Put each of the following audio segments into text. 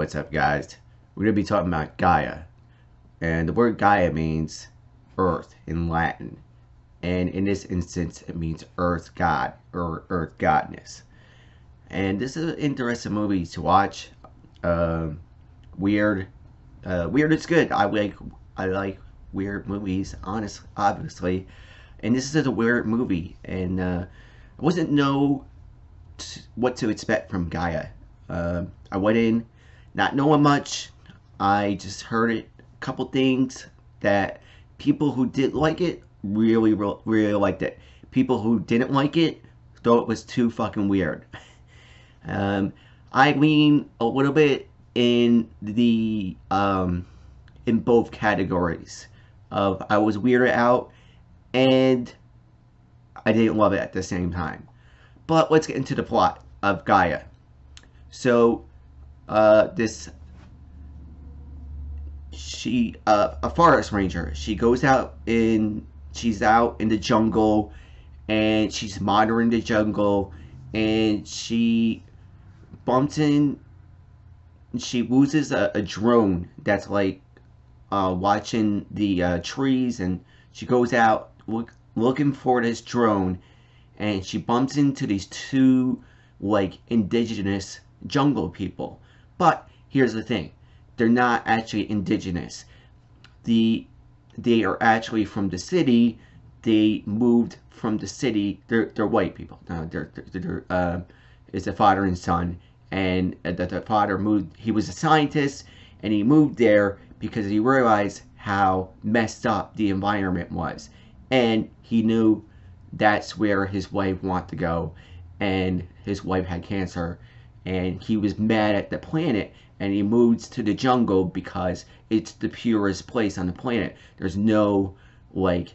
what's up, guys? We're going to be talking about Gaia. And the word Gaia means earth in Latin. And in this instance, it means earth god or earth godness. And this is an interesting movie to watch. Weird. Weird is good. I like weird movies, obviously. And this is a weird movie. And I wasn't know what to expect from Gaia. I went in not knowing much. I just heard a couple things that people who did like it really liked it. People who didn't like it thought it was too fucking weird. I lean a little bit in the in both categories of I was weirded out and I didn't love it at the same time. But let's get into the plot of Gaia. So, a Forrest Ranger. She's out in the jungle, and she's monitoring the jungle, and she loses a drone that's like watching the trees, and she goes out looking for this drone, and she bumps into these two like indigenous jungle people. But here's the thing, they're not actually indigenous. They are actually from the city. They moved from the city. They're white people. No, it's a father and son, and the father moved. He was a scientist, and he moved there because he realized how messed up the environment was, and he knew that's where his wife wanted to go, and his wife had cancer, and he was mad at the planet, and he moved to the jungle because it's the purest place on the planet. There's no like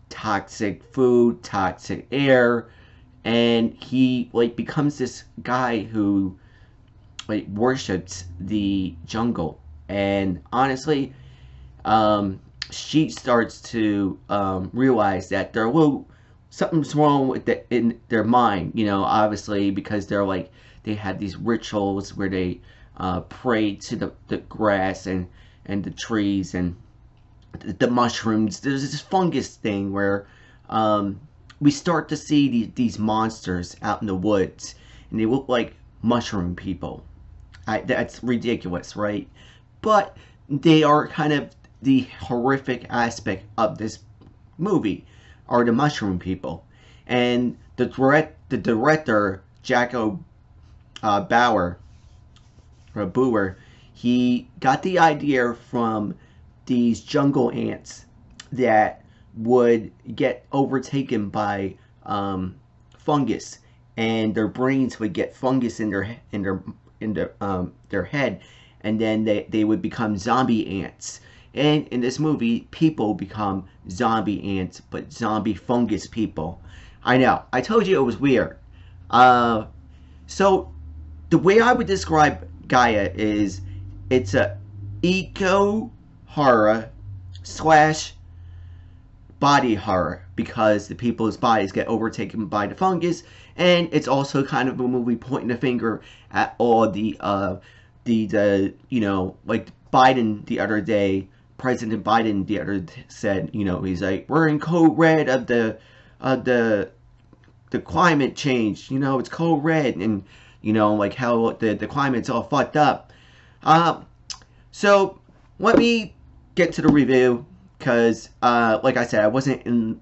toxic food, toxic air, and he like becomes this guy who like worships the jungle. And honestly, she starts to realize that something's wrong with in their mind, obviously, because they had these rituals where they pray to the grass and the trees and the mushrooms. There's this fungus thing where we start to see these monsters out in the woods, and they look like mushroom people. That's ridiculous, right? But they are kind of the horrific aspect of this movie, are the mushroom people. And the director, Jacko Bauer, he got the idea from these jungle ants that would get overtaken by fungus, and their brains would get fungus in their head, and then they would become zombie ants. And in this movie, people become zombie ants, but zombie fungus people. I know, I told you it was weird. So the way I would describe Gaia is it's a eco horror slash body horror, because the people's bodies get overtaken by the fungus, and it's also kind of a movie pointing the finger at all the like Biden the other day. President Biden the other said, he's like, we're in code red of the climate change. It's code red, and like how the climate's all fucked up. So let me get to the review, because like I said, I wasn't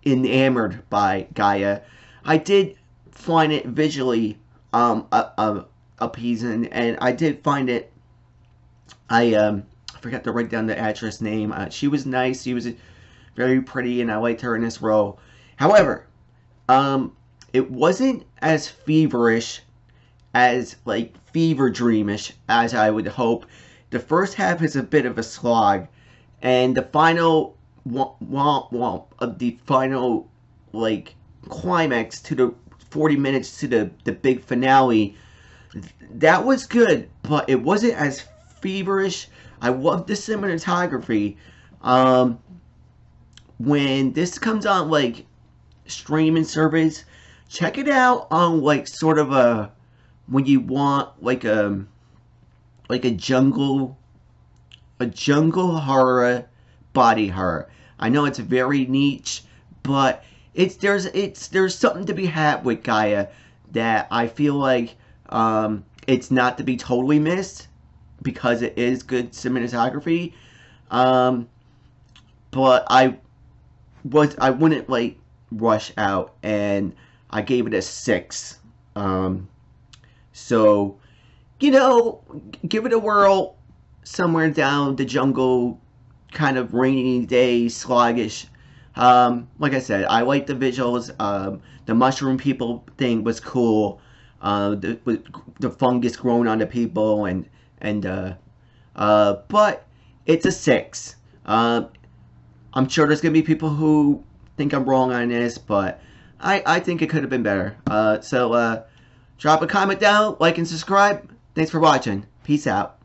enamored by Gaia. I did find it visually appeasing, and I did find it. I forgot to write down the actress name. She was nice. She was very pretty, and I liked her in this role. However, it wasn't as feverish, as like fever dreamish as I would hope. The first half is a bit of a slog, and the final like climax to the 40 minutes to the big finale, that was good, but it wasn't as feverish. I love the cinematography. When this comes on like streaming service, check it out on like sort of a, when you want like like a jungle horror, body horror. I know it's very niche, but there's something to be had with Gaia that I feel like it's not to be totally missed because it is good cinematography. Um, but I wouldn't like rush out, and I gave it a 6. Um, so give it a whirl somewhere down the jungle, kind of rainy day, sluggish. Like I said, I like the visuals. The mushroom people thing was cool. The fungus growing on the people, but it's a 6. I'm sure there's gonna be people who think I'm wrong on this, but I think it could have been better. So drop a comment down, like and subscribe. Thanks for watching. Peace out.